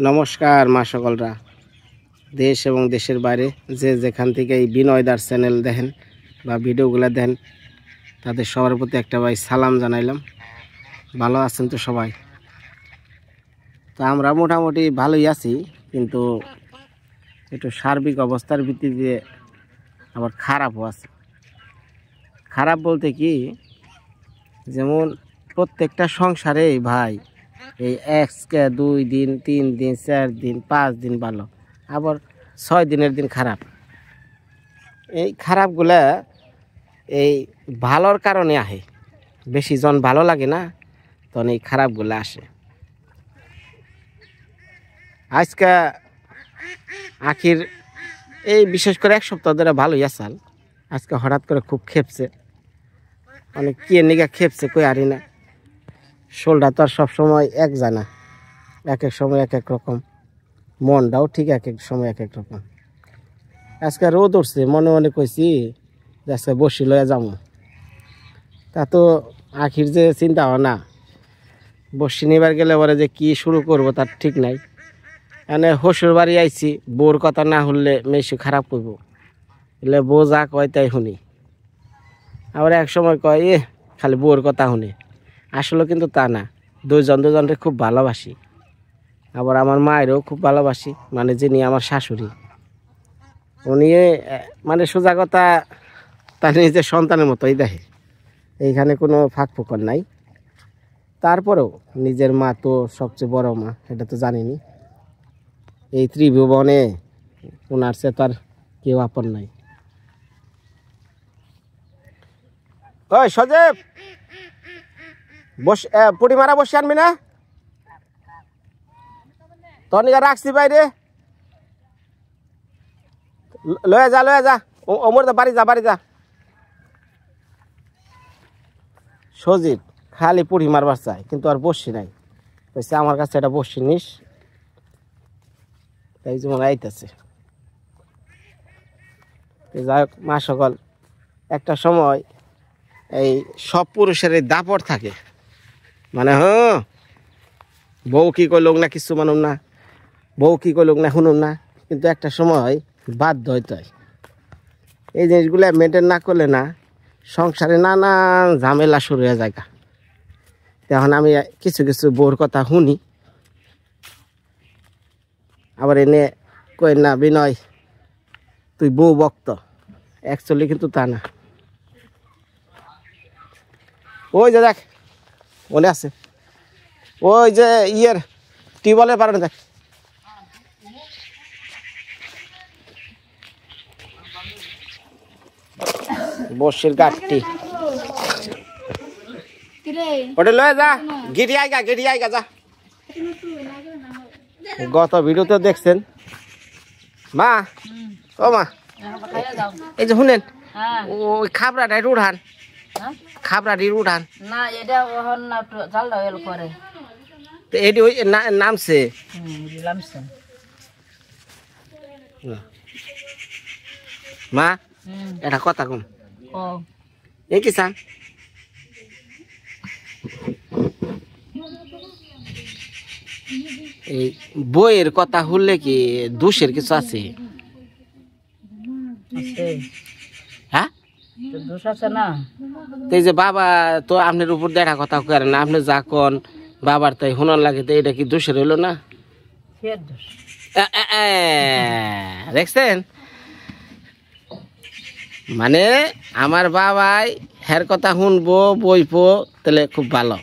নমস্কার মা সকলরা, দেশ এবং দেশের বাইরে যে যেখান থেকে এই বিনয়দার চ্যানেল দেখেন বা ভিডিওগুলো দেখেন তাদের সবার প্রতি একটা ভাই সালাম জানাইলাম। ভালো আছেন তো সবাই? তো আমরা মোটামুটি ভালোই আছি, কিন্তু একটু সার্বিক অবস্থার ভিত্তিতে আবার খারাপও আছে। খারাপ বলতে কি, যেমন প্রত্যেকটা সংসারে ভাই এই আজকে 2 দিন 3 দিন 4 দিন 5 দিন ভালো, আবার 6 দিনের দিন খারাপ। এই খারাপগুলা এই ভালোর কারণে আহে, বেশি জন ভালো লাগে না তখন এই খারাপগুলো আসে। আজকে আখির এই বিশেষ করে 1 সপ্তাহ ধরে ভালোই আসাল, আজকে হঠাৎ করে খুব খেপছে। অনেক কে নিগা খেপছে কই আরি না। শোলটা তো আর সবসময় এক জানা, এক এক সময় এক এক রকম, মনটাও ঠিক এক এক সময় এক এক রকম। আজকে রোদ উঠছে, মনে মনে কইছি যে আজকে বসি লয়ে যাবো। তা তো আখির যে চিন্তা ভাবনা, বসি নিবার গেলে পরে যে কি শুরু করব তার ঠিক নাই। এনে হসুর বাড়ি আইছি, বউর কথা না শুনলে মেশু খারাপ করবো, এলে বউ যা কয় তাই শুনি। আবার এক সময় কয় খালি বউর কথা শুনে। আসলে কিন্তু তা না, দুজনকে খুব ভালোবাসি। আবার আমার মায়েরও খুব ভালোবাসি, মানে যিনি আমার শাশুড়ি, উনি মানে সোজা কথা তার নিজের সন্তানের মতোই দেখে। এইখানে কোনো ফাঁক ফোকর নাই। তারপরেও নিজের মা তো সবচেয়ে বড় মা, এটা তো জানিনি। এই ত্রিভুবনে ওনার সে তার কেউ আপন নাই। ওই সজীব, পুটি মারা বসে আনবি না? তনিকা রাখছি বাইরে, লয়ে যা ওমর বাড়ি যা। সজীব খালি পুটি মারবার চাই, কিন্তু আর বসি নাই। বলছে আমার কাছে এটা বসি নিস, তাই যেমন আইতেছে। যাই হোক মা সকল, একটা সময় এই সব পুরুষের এই দাপট থাকে, মানে বউ কি কইলুক না কিছু মানুম না, বউ কি কইলুক না শুনুম না, কিন্তু একটা সময় বাধ্য হইতে হয়। এই জিনিসগুলো মেনটেন না করলে না সংসারে নানান ঝামেলা শুরু হয়ে যায়। তখন আমি কিছু কিছু বউর কথা শুনি, আবার এনে কই না বিনয় তুই বউ বক্ত, অ্যাকচুয়ালি কিন্তু তা না। ওই যে দেখ মনে আছে, ওই যে টিউবওয়েলের পারে দেখ, বসির গাঠটি ওটা লয়ে যা, গিরি আইগা যা। গত ভিডিওতে দেখছেন মা, ও মা এই যে শুনেন ওই খাবড়াটা একটু উঠান, খাবড়াটি উঠান না, এটা জালটা এল করে এটি ওই নামছে মা। এটা কথা কম এ কি চান, এই বইয়ের কথা শুনলে কি দোষের কিছু আছে? হ্যাঁ দোষ আছে না? এই যে বাবা তো আপনার উপর দেখা কথা করে না, আপনি যা কন বাবার তাই শুনার লাগে, তো এটা কি দোষের হইল না? দেখছেন, মানে আমার বাবাই হের কথা শুনবো বইবো তাহলে খুব ভালো,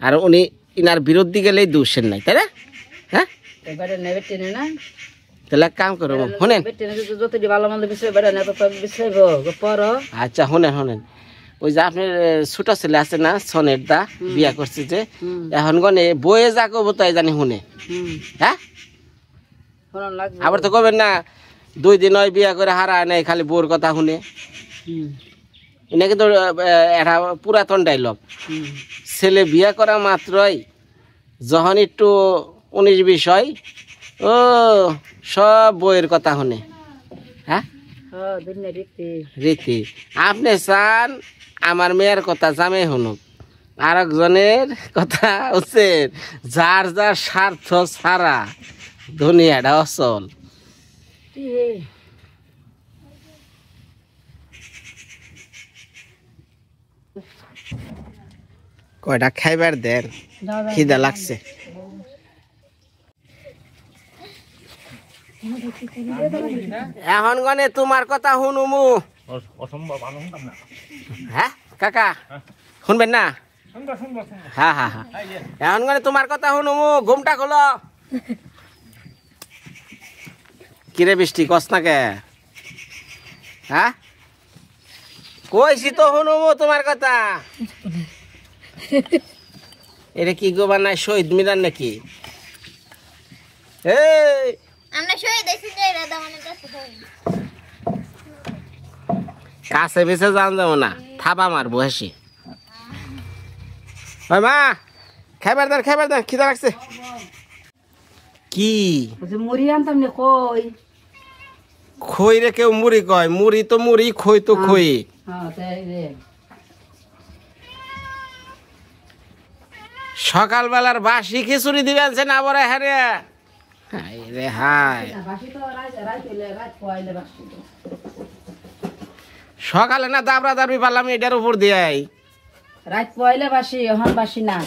আর উনি ইনার বিরুদ্ধে গেলেই দোষের নাই, তাই না? হ্যাঁ তাহলে কাম করবো শুনেন, আচ্ছা শুনেন, ওই যে আপনার ছোট ছেলে আছে না সনের দা বিয়া করছে যে এখন গনে বয়ে যা কব তাই জানি শুনে হ্যাঁ আবার তো কবেন না 2 দিন হয় বিয়া করে হারা নাই খালি বোর কথা শুনে এটা কিন্তু একটা পুরাতন ডাইলগ ছেলে বিয়া করা মাত্রই যখন একটু 19-20 হয় ও সব বইয়ের কথা শুনে হ্যাঁ রীতি আপনি চান আমার মেয়ের কথা জামে শুনুক আর একজনের কথা হচ্ছে যার যার স্বার্থ ছাড়া দুনিয়াটা অচল কয়টা খাইবার দেন খিদা লাগছে এখন গনে তোমার কথা শুনুমু হ্যাঁ কাকা শুনবেন না হ্যাঁ হ্যাঁ হ্যাঁ এখন গনে তোমার কথা শুনুমু ঘুমটা খোলো কিরে বৃষ্টি কস না কে হ্যাঁ কইছি তো শুনুমু তোমার কথা এটা কি গো বানায় শহীদ মিনার নাকি এই আমরা শহীদ হইছি যে দাদা মানে কাছে বেছে যান যাবো না থাবা মারবো হাসি ওই মা খাইবার দেন খিদা লাগছে কি মুড়ি আনতাম না কই খই রে কেউ মুড়ি কয় মুড়ি তো মুড়ি খই তো খই সকালবেলার বাসি খিচুড়ি দিবেন না বরে হারে হাই রে হাই সকালে না দাবরা দাবি পারলাম এটার উপর দিয়াই রাত পয়লে বাসি এখন বাসি না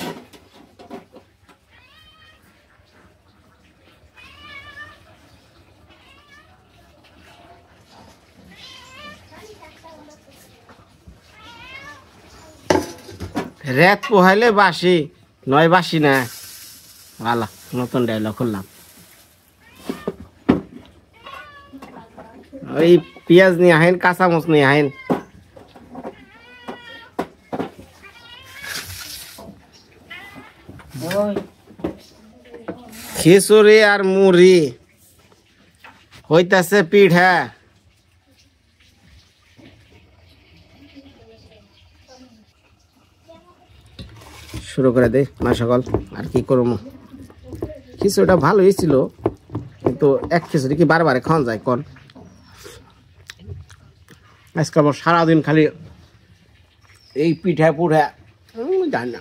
রেত পোহাইলে বাসি নয় বাসি না ভালো নতুন ডায়লগ করলাম ওই পেঁয়াজ নিয়ে আহেন কাঁচামচ নিয়ে আহেন খিচুড়ি আর মুড়ি হইতাছে পিঠা শুরু করে দে মা সকল আর কি করবো খিচুড়িটা ভালো হয়েছিল কিন্তু এক খিচুড়ি কি বারবার খাওয়া যায় কোন আজকে আমার সারাদিন খালি এই পিঠা পুঠা জানি না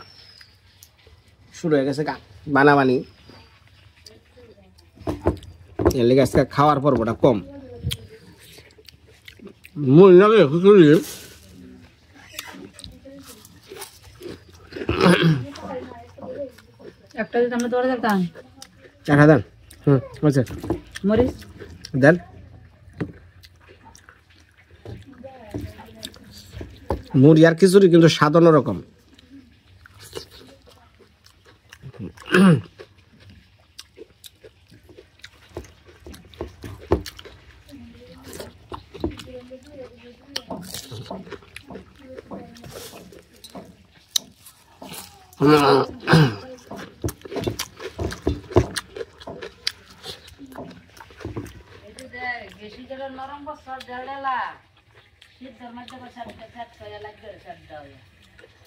শুরু হয়ে গেছে বানাবানি এর লেগে আজকে খাওয়ার পর্বটা কম মূল লাগে খিচুড়ি একটা যদি আমরা তোরা দেখতাম চাটা দেন আচ্ছা মরিচ দেন মুড়ি আর খিচুড়ি কিন্তু স্বাদ অন্যরকম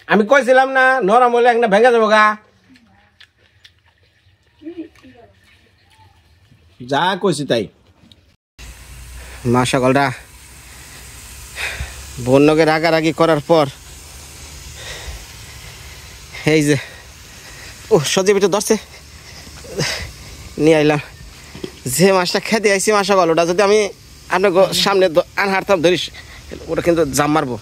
আমি কইছিলাম না নরম হলে একটা ভেঙে যাবো গা যা কইছি তাই মা সকলরা বন্যকে রাগারাগি করার পর এই যে ও সজীব একটু ধরছে নিয়ে আইলাম যে মাছটা খেতে আইছি মা সকল ওটা যদি আমি আপনার সামনে হাঁটতাম ধরিস ওটা কিন্তু জাম মারবো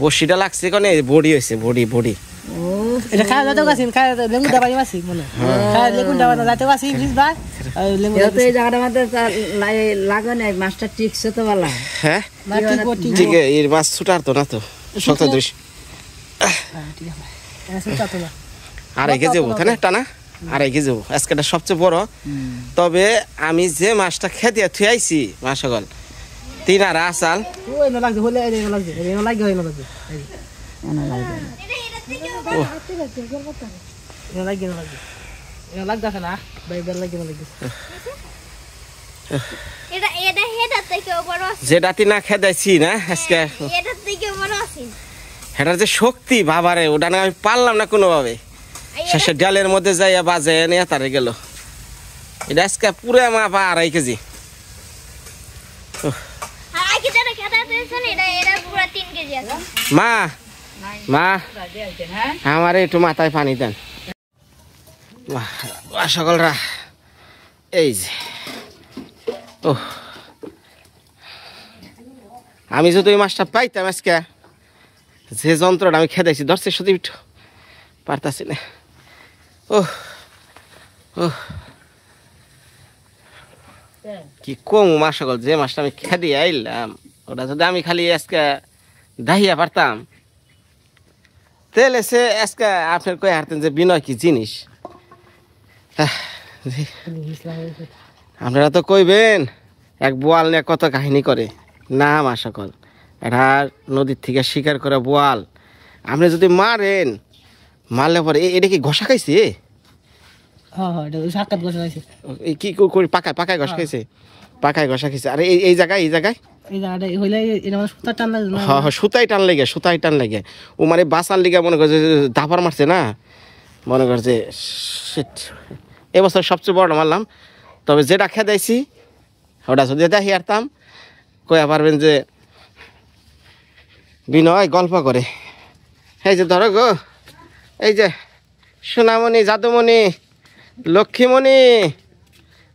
বসিটা লাগছে কেন বডি হয়েছে বডি বডি এটা খাওয়া যেতে গেছি খাওয়া লেবু দাবাই মাছি মনে খাওয়া লেবু দাবা না যাতে গেছি ফ্রিজ ভাই লেবু তো এই জায়গাটার মধ্যে লাগে না মাছটা টিকছে তো ভালো হ্যাঁ ঠিক এর মাছ ছুটার তো না তো শক্ত ধরিস 2.5 কেজি হতো না টানা 2.5 কেজি হবো। আজকেটা সবচেয়ে বড়। তবে আমি যে মাছটা খেতে থুই আইছি মা সকল 3 আর আসাল ওই না লাগছে হলে এই না লাগছে এই না লাগে এই না লাগছে না লাগে না লাগে না লাগে এটা লাগছে না ভাই বেল লাগে না লাগে এটা হেডা থেকে বড় আছে যেটা তিনা খেদাইছি না আজকে এটা থেকে বড় আছে এটার যে শক্তি বাবারে ওটা না আমি পারলাম না কোনোভাবে শেষে ডালের মধ্যে যাইয়া বাজে নিয়ে তারে গেল এটা আজকে পুরো মা 2.5 কেজি আর আগে যেটা খেতে দিয়েছেন এটা পুরো 3 কেজি আছে মা মা আমার একটু মাথায় পানি দেন সকলরা এই যে ও আমি যদি ওই মাছটা পাইতাম আজকে যে যন্ত্রটা আমি খেদাইছি ধরছে শুধু একটু পারতাছি না ও ও কি কম মা সকল যে মাছটা আমি খেদি আইলাম ওটা যদি আমি খালি আজকে দাহিয়া পারতাম তাহলে সে আজকে আপনার কয়ে হারতেন যে বিনয় কি জিনিস আপনারা তো কইবেন এক বোয়াল নিয়ে কত কাহিনী করে না মা সকল এটা নদীর থেকে শিকার করে বোয়াল আপনি যদি মারেন মারলে পরে এটা কি ঘষা খাইছে হ্যাঁ এটা সাক্ষাৎ ঘষা খাইছে কি করি পাকায় ঘষা খাইছে পাকায় ঘষা খাইছে আরে এই জায়গায় এই জায়গাটা হইলে এটা মানে সুতা টান লাগে না হ্যাঁ সুতাই টান লাগে ও মানে বাঁচার লিগে মনে করছে দাপার মারছে না মনে করছে এবছর সবচেয়ে বড় মারলাম তবে যেটা খেদাইছি ওটা যদি দেখি আরতাম কয়া পারবেন যে বিনয় গল্প করে এই যে ধরো গো এই যে সোনামণি জাদুমণি লক্ষ্মীমণি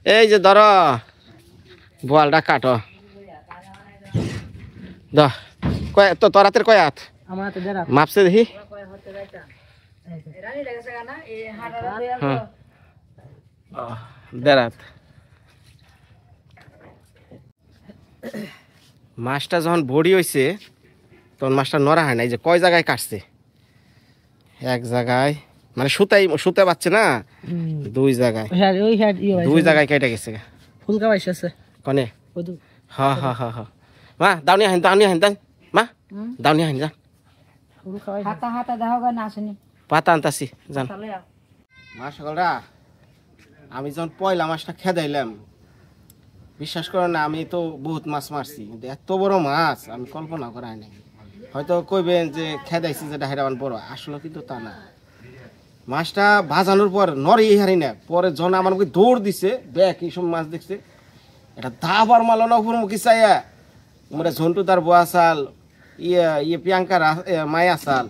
এই যে ধরো বোয়ালটা কাটো কয় তো তোর হাতের কয় হাত আমার হাতে দেড় হাত মাপছে দেখি দেড় হাত মাছটা যখন বড়ি হয়েছে তখন মাছটা নড়া হয় না এই যে কয় জায়গায় কাটছে এক জায়গায় মানে সুতাই পাচ্ছে না 2 জায়গায় ওই হেড 2 জায়গায় কেটে গেছে ফুলকা বাইছে আছে কনে কদু হ্যাঁ মা দাউনি হান মা দাউনি হান যা ফুলকা বাইছে হাতা হাতা দাও গা না আসেনি পাতা আনতাছি জান মা সকলরা আমি যখন পয়লা মাছটা খেদাইলাম বিশ্বাস করেন না আমি তো বহুত মাছ মারছি কিন্তু এত বড় মাছ আমি কল্পনা করা নাই হয়তো কইবেন যে খেদাইছি যেটা হেরাবান বড় আসলে কিন্তু তা না মাছটা ভাজানোর পর নড়েই হারি না পরে জন আমার মুখে দৌড় দিছে দেখ এইসব মাছ দেখছে এটা দাবার মালো না উপরমুখী চাইয়া মানে ঝন্টু তার বোয়া চাল ইয়ে প্রিয়াঙ্কার মায়া চাল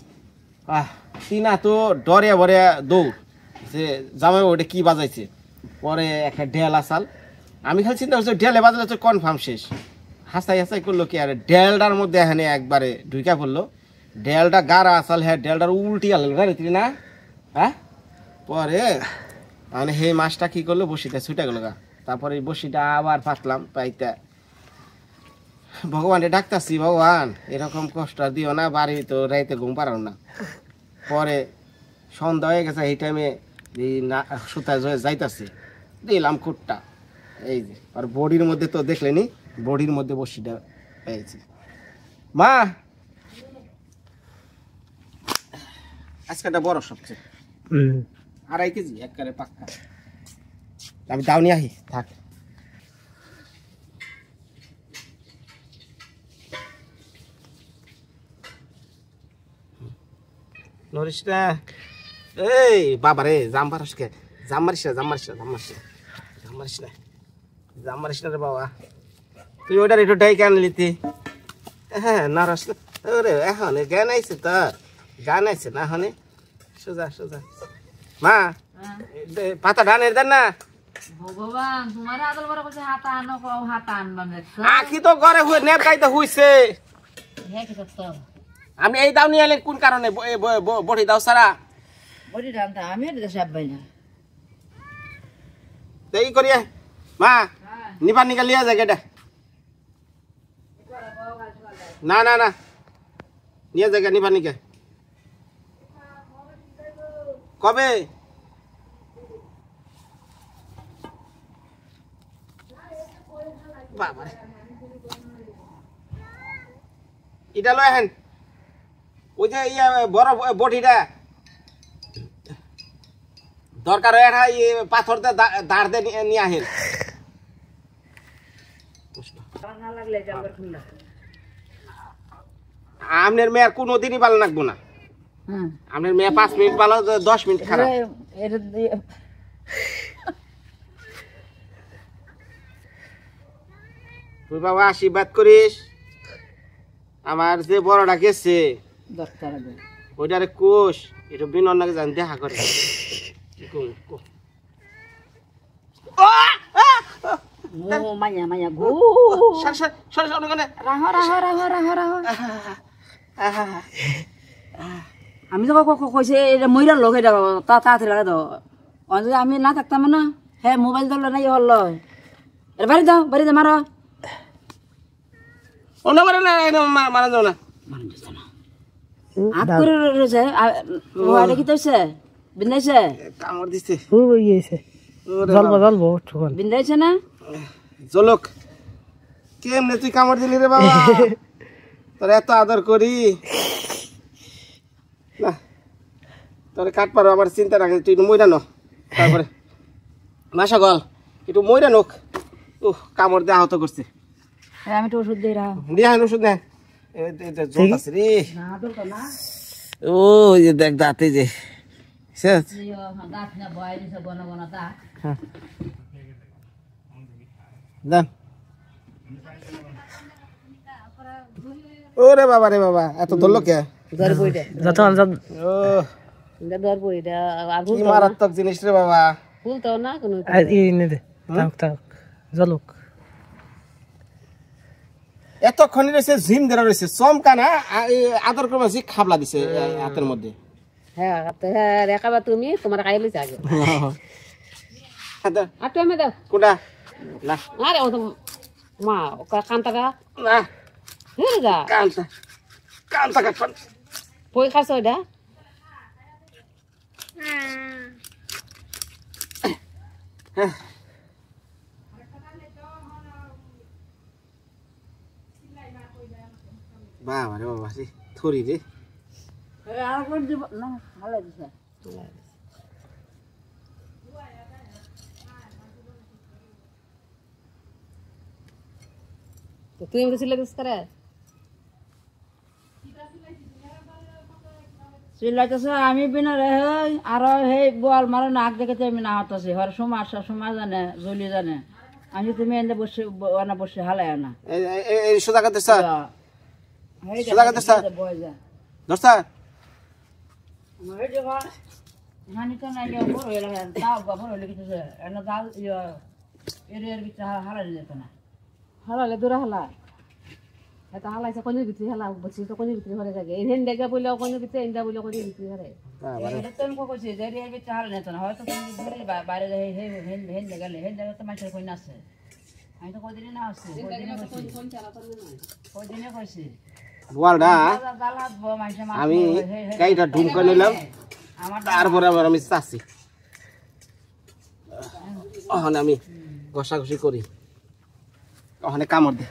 তিনা তো ডরে ভরে দৌড় যে জামাই ওটা কি বাজাইছে পরে একটা ঢেল আসাল আমি খালি চিন্তা করছি ঢেলে বাজালে তো কনফার্ম শেষ হাসাই করলো কি আর ঢেলটার মধ্যে এখানে একবারে ঢুকা পড়লো ঢেলটা গাড়া আসাল হ্যাঁ ঢেলটার উল্টি আল গাড়ি না হ্যাঁ পরে মানে সেই মাছটা কি করলো বসিটা ছুটে গেল গা তারপরে বসিটা আবার ফাটলাম পাইতে ভগবানকে ডাকতাছি ভগবান এরকম কষ্ট আর দিও না বাড়ি তো রাইতে ঘুম পারাও না পরে সন্ধ্যা হয়ে গেছে এই টাইমে সুতায় যাইতাছি দিলাম কুটটা এই যে আর বডির মধ্যে তো দেখলেনি বডির মধ্যে বসিটা পেয়েছি মা আজকেটা বড় সবচেয়ে 2.5 কেজি একবারে পাক্কা আমি দাউনি আহি থাক নরিস না এই বাবা রে জাম পারিস কে জাম মারিস না রে বাবা তুই ওটার একটু ডাই কেন লিতি হ্যাঁ নারাস না ওরে এখন জ্ঞান আইছে তোর গান আইছে না হনে সোজা মা পাতা ডানের দেন না ভগবান তোমার আদল বড় কইছে হাতা আনো কও হাতা আনবাম আখি তো ঘরে হুই নেপ কাইতে হইছে হে কি সত্য আমি এই দাও নিয়ে এলেন কোন কারণে বড়ি দাও সারা বডি রান্তা আমি এটা সব বাইনা দেই করিয়া মা নিবা নিকালিয়া জায়গাটা না নিয়ে জায়গা নিবা নিকে কবে বাবা এটা লয় হেন ওই যে ইয়া বড় বটিটা দরকার হয় এটা পাথর দিয়ে দাঁড় দিয়ে নিয়ে আহেন আপনার মেয়ের কোনোদিনই ভালো লাগবো না আপনার মেয়ে 5 মিনিট ভালো 10 মিনিট খারাপ তুই বাবা আশীর্বাদ করিস আমার যে বড়টা গেছে ওইটারে কোষ এটা বিনন্নাকে জান দেখা করে আমি তো কইছে এটা মইরার লোক এটা তাড়াতাড়ি লাগে তো যদি আমি না থাকতাম না হ্যাঁ মোবাইল ধরলে নাই হল বাড়ি দাও মারো অন্য মারা না মারা যাও না হাত করে রয়েছে ওটা কি তৈছে বিন্দাইছে কামড় দিছে জ্বলবো বিন্দাইছে না জলক কেমনে তুই কামড় দিলি রে বাবা তোর এত আদর করি না তোর কাট পারো আমার চিন্তা রাখে তুই মইরা নো তারপরে মাসা গল একটু মইরা নোক কামড় দিয়ে আহত করছে আমি তো ওষুধ দিই দিয়া ওষুধ দেন জল আছে রে ও যে দেখ দাঁতে যে দেন ওরে বাবা রে বাবা এত ধরলো কে মারাত্মক জিনিস রে বাবা এতক্ষণ রয়েছে জিম ধরা রয়েছে চমকা না আদর করবা জি খাবলা দিছে হাতের মধ্যে হ্যাঁ রেখাবা তুমি তোমার খাই লইছে আগে আটো আমি দাও কোনটা না আরে ও তো মা ও কান্তাটা না হে গা কান্তা কাট পই খাস ওইটা বাবা রে বাবা রে থরি রে আর কোন দিব না ভালো দিছে তো তুই এমনি সিলে দিস করে সিলাইতেছে আমি বিনা রে আর হে বল মারো নাক দেখেছে আমি না হতাছি হর সময় জানে জলি জানে আমি তুমি এনে বসে বসে হালাই না এই সুদা কাতে স্যার সুদা কাতে স্যার দস্তা মই দেখা হানি তো না ইয়া বড় হইলা তাও বড় হইলা কিছু এনে দাল ইয়া এর ভিতরে হালাই যেত না হালালে দূরে হালা এটা হালাইছে কোন ভিতরে হালা বসি তো কোন ভিতরে হরে থাকে এহেন দেখা বইলা কোন ভিতরে এন্ডা বইলা কোন ভিতরে হরে এটা তো কো কইছে যে এর ভিতরে হালা নেত না হয়তো তুমি ঘুরে বাইরে যাই হে হেন গেলে হেন জায়গা তো মাছের কই না আছে আমি তো কইদিন না আছে কইদিনে কইছে ওয়ালডা আমি কাইটা ঢুম করে নিলাম তারপরে আবার আমি চাচ্ছি ওখানে আমি ঘষাঘষি করি ওখানে কামড় দে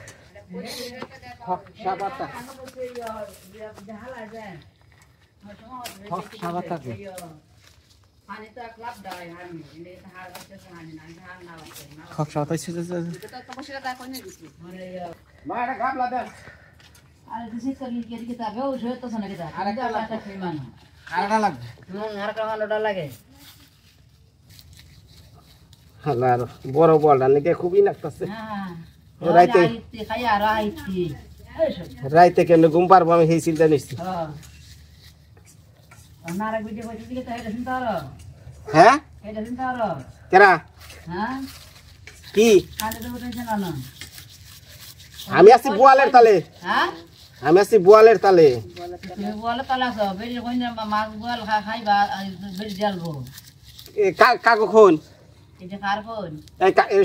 বড় বলটা নাকি খুবই লাগতেছে রাইতে কেন ঘুম পারবো আমি সেই চিন্তা নিচ্ছি হ্যাঁ কেরা কি আমি আছি বোয়ালের তালে আমি আছি বোয়ালের তালে কাকু খুন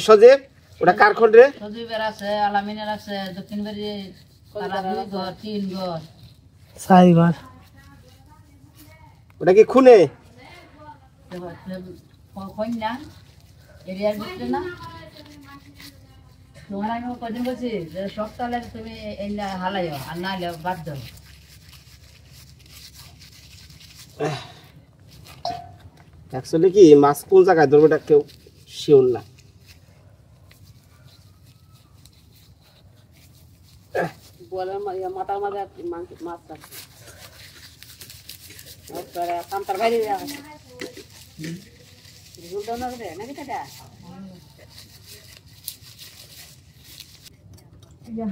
সজীব ওটা কার খুন রে সজীবের আছে আলামিনের আছে দক্ষিণ বাড়ি তারা 2 ঘর 3 ঘর 4 ঘর ওটা কি খুনে কন্যা এরিয়ার ভিতরে না তোমার আমি কদিন বলছি যে সপ্তাহে তুমি এই হালাইও আর না হলে বাদ দাও। অ্যাকচুয়ালি কি মাছ কোন জায়গায় ধরবো এটা কেউ শিওর না। মাথার মাঝে মাছ থাকছে কান্তার বাইরে নাকি টাকা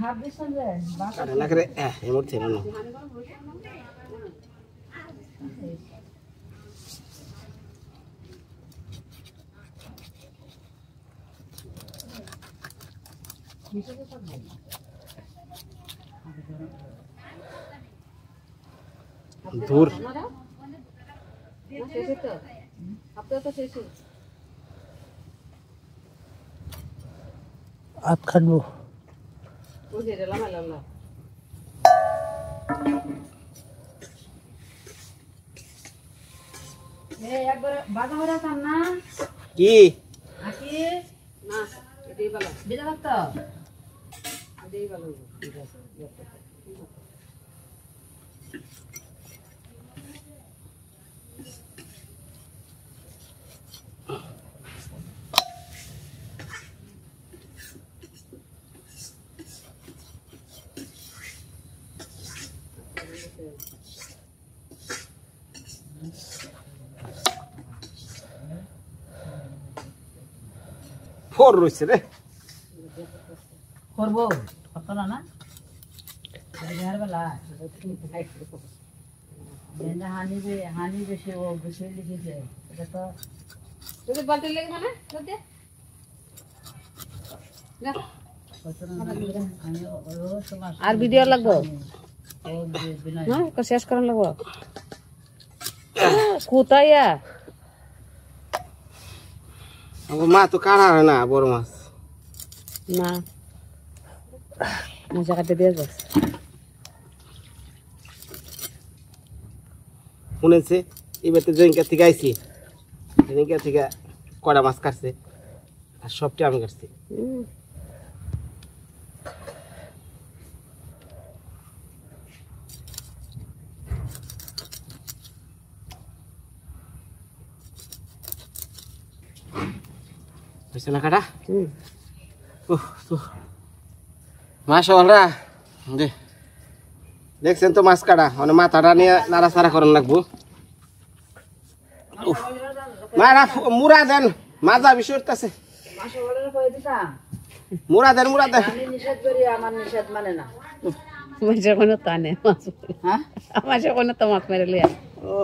হাত দিচ্ছেন যে কাটা না করে এই মুহূর্তে না দূর আত খাটবো একবার বাধা হয়ে যান না কি আকি না এটাই ভালো বেজা থাকতো এটাই ভালো ফোর রয়েছে রে করবো কত না না বেলা হানি বেশি ও বেশি লিখেছে এটা তো তোকে বালতি লেগে না তোতে আর ভিডিও লাগবো না শেষ করার লাগবো কোথায় মা তো কাটা হয় না বড় মাছ না মজা কাটে দিয়ে যাচ্ছে শুনেছে এবার তো জয়িকা থেকে আইছি জয়িকা থেকে কড়া মাছ কাটছে আর সবটা আমি কাটছি বুঝছে না কাটা মাশাআল্লাহ দেখছেন তো মাছ কাটা মানে মাথাটা নিয়ে নাড়াচাড়া করেন লাগবো মারা মুড়া দেন মাজা বিষয় আছে মুড়া দেন মুড়া দেন নিষেধ করি আমার নিষেধ মানে না মাঝে কোনো টানে মাছ হ্যাঁ মাঝে কোনো তো মাছ মেরে লিয়া ও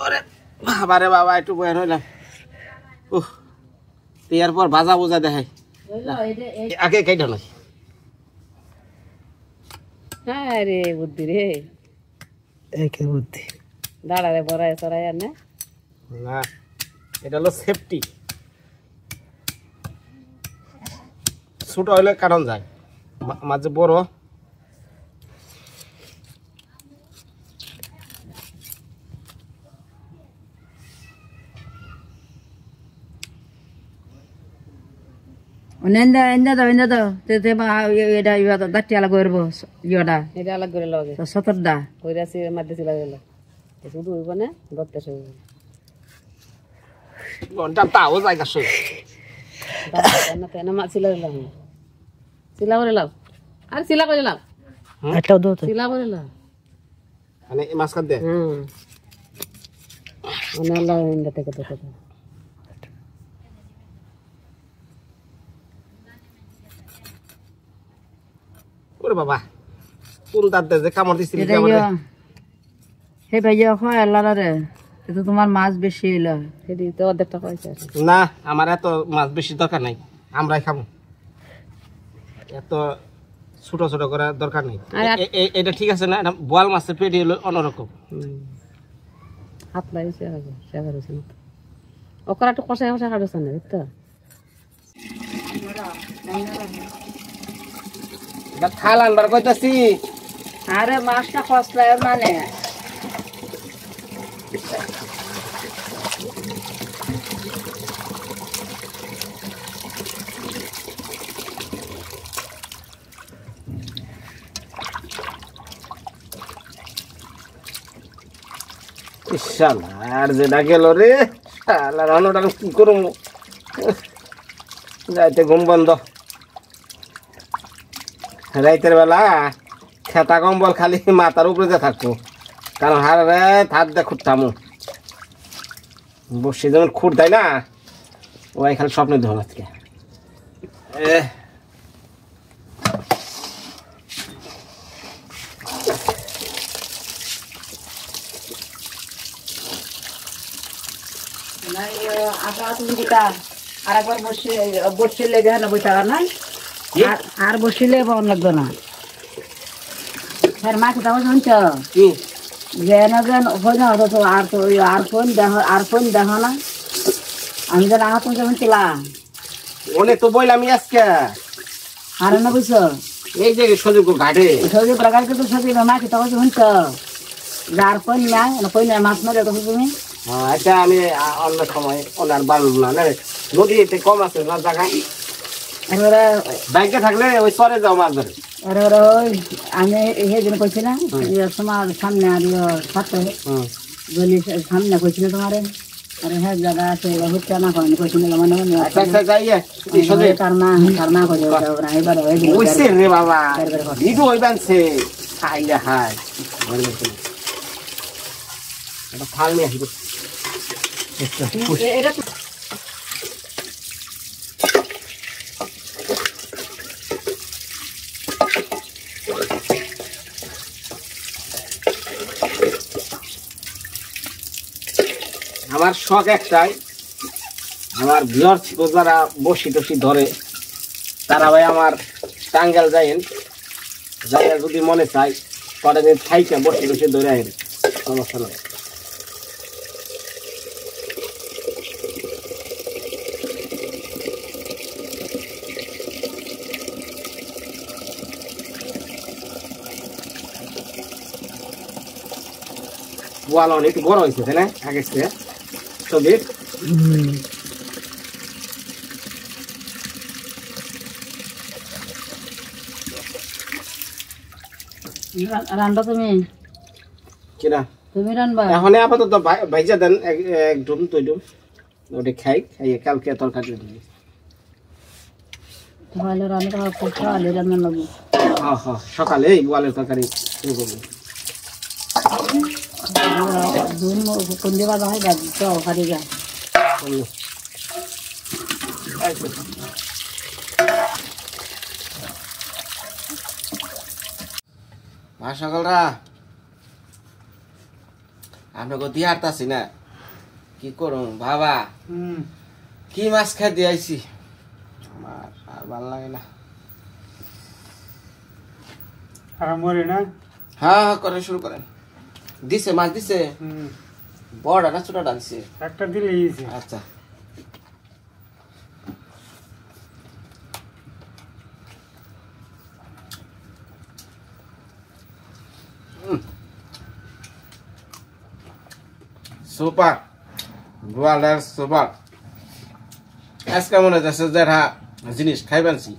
ওরে বাবা রে বাবা একটু বয়ার হইলাম ইয়ার পর বাজা বোঝা দেখাই আগে কাইটা নয় হ্যাঁ রে বুদ্ধি রে একে বুদ্ধি দাঁড়ারে বড়ায় চড়াই আর না না এটা হলো সেফটি ছোট হইলে কারণ যায় মাঝে বড় এনে দাও তে মা এটা ইয়া গাটি আলা করব ইয়াটা এটা আলাগ করে লগে সতরদা কইরাছি মারতে ছিল গেল শুধু হইব না ধরতে শুরু ঘন্টা তাও জায়গা সই না তেনা মাছ ছিল লাও সিলা করে লাও আর সিলা করে লাও এটাও দাও সিলা করে লাও মানে মাছ কাট দে অনেক লাও ইন্দা থেকে তো ওরে বাবা কোন দাঁত দে যে কামড় দিছিলি এটা হে ভাইয়া হয় আল্লাহ রে এটা তোমার মাছ বেশি হইলো সেটি তো অর্ধেকটা পয়সা না আমার এত মাছ বেশি দরকার নাই আমরাই খাবো এত ছোট ছোট করার দরকার নেই এটা ঠিক আছে না এটা বোয়াল মাছের পেটি হলো অন্যরকম হাত লাগিয়েছে শেখা রয়েছে না ওকরা একটু কষাই কষাই কাটছে না বুঝতো এটা থাল আনবার কইতাছি আরে মাছটা খসলা মানে আর যেটা গেল রে রান্নাটা কি করব যাইতে ঘুম বন্ধ রাইতের বেলা খেতা কম্বল খালি মাথার উপরে যে থাকবো কারণ হারে হাত দিয়ে খুঁড়তামো বসে যেমন খুঁড় দেয় না ওই খালি স্বপ্নে ধরুন আজকে আর একবার বসিলে দেখে না বসে না আর বসিলে বন লাগবে না মা কোথাও শুনছ যেন যেন হয় না তো আর ফোন দেখো না আমি যেন আহত যেমন ছিলাম অনেক তো বইলাম আজকে আর না বুঝছো এই যে সজীব ঘাটে সজি প্রকার তো সজি মা কোথাও শুনছ যার ফোন নাই ফোন মাছ মারে তো তুমি আচ্ছা আমি অন্য সময় ওনার বাড়ব না নদীতে কম আছে না জায়গায় এবারে ব্যাংকে থাকলে ওই সরে যাও মাছ ধরে এবারে ওই আমি সেদিন কইছিলাম তোমার সামনে আর সাথে বলি সামনে কইছিল তোমারে আরে হ্যাঁ জায়গা আছে হচ্ছে না করেন কইছিল মানে আচ্ছা যাইয়ে তার মা কইছে এবারে ওইছে রে বাবা ভিডিও ওই বানছে খাইলে হাই এটা ফাল নিয়ে আসবো এটা আমার শখ একটাই আমার ভিউয়ার্স যারা বসি টসি ধরে তারা ভাই আমার টাঙ্গাইল যাইন যাইয়া যদি মনে চাই পরে দিন খাইতে বসি টসি ধরে আইন সমস্যা নয় বোয়াল অনেক বড় হয়েছে তাই না আগের চেয়ে ছবি রান্না তুমি কিনা তুমি রান্না এখন আপাতত ভাইজা দেন এক ডুম দুই ডুম ওটা খাই খাইয়ে কালকে তরকারি তাহলে রান্না খাওয়ালে রান্না লাগবে হ্যাঁ হ্যাঁ সকালে এই বোয়ালের তরকারি শুরু করবো কোন দিয়ে বাজা হয় তো হারি যায় মা সকালরা আপনাকে দিয়ে হারতাছি না কি করুন বাবা কি মাছ খাই দিয়ে আইছি আমার আর ভাল লাগে না আর মরে না হ্যাঁ হ্যাঁ করেন শুরু করেন দিছে মাছ দিছে বড়টা না ছোটটা দিছে একটা দিলে ইজি আচ্ছা সুপার গোয়ালের সুপার আজকে মনে হচ্ছে যারা জিনিস খাইবানছি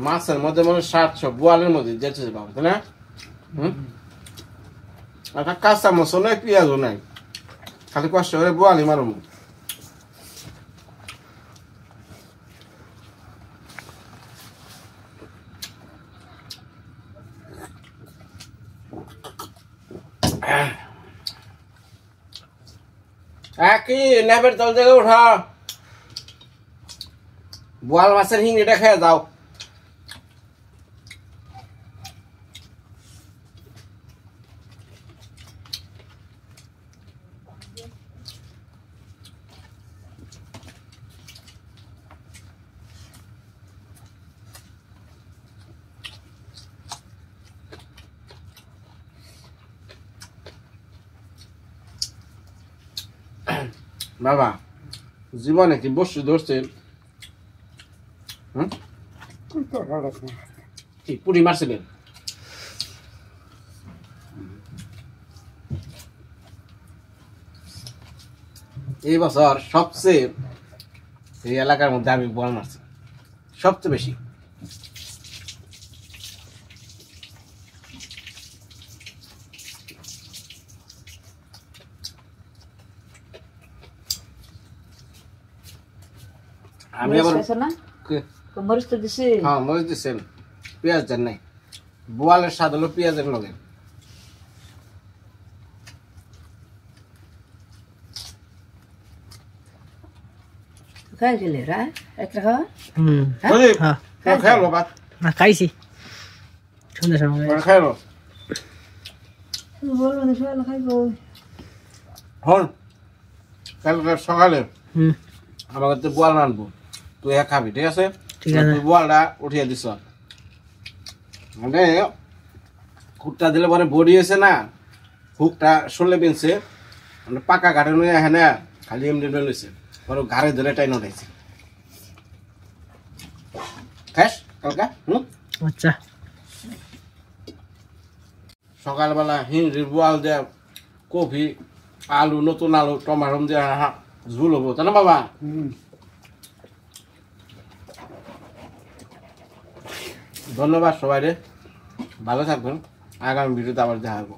মাছের মধ্যে মনে 700 বোয়ালের মধ্যে যেতে বাবা তাই না একটা কাঁচা মশো নাই পেঁয়াজও নাই খালি কষ্ট করে বোয়ালি মারো একই নেবের তল থেকে উঠা বোয়াল মাছের হিংড়িটা খেয়ে যাও বাবা জীবনে কি বসে ধরছেন কি পুরি মারছিলেন এই বছর সবচেয়ে এই এলাকার মধ্যে আমি বোয়াল মারছি সবচেয়ে বেশি আমি মরিচ আবার খাইছো না কে- মরিচ তো দিছি হ্যাঁ মরিচ দিচ্ছেন পেঁয়াজ দেন নাই বোয়ালের স্বাদ হলো পেঁয়াজের লগে খাই গেলে রা একটা খাওয়া হুম প্রদীপ হ্যাঁ খেয়াল বাবা না খাইছি সন্ধ্যা সময় খেয়াল বলবো না সবাই খাইবো হন কালকে সকালে হুম আমার কাছে বোয়াল আনবো তুই খাবি ঠিক আছে ঠিক আছে। তুই বোয়ালটা উঠিয়ে দিস মানে হুকটা দিলে পরে বড়ি হয়েছে না হুকটা শুনলে বেনছে মানে পাকা ঘাটে নিয়ে হ্যাঁ না খালি এমনি বেলছে পরে ঘাড়ে ধরে টাইন উঠাইছে খাস কালকা হুম আচ্ছা সকালবেলা হিংড়ির বোয়াল দিয়ে কফি আলু নতুন আলু টমাটো দিয়ে ঝুল হবো তাই না বাবা ধন্যবাদ সবাই রে ভালো থাকবেন আগামী ভিডিওতে আবার দেখা হবো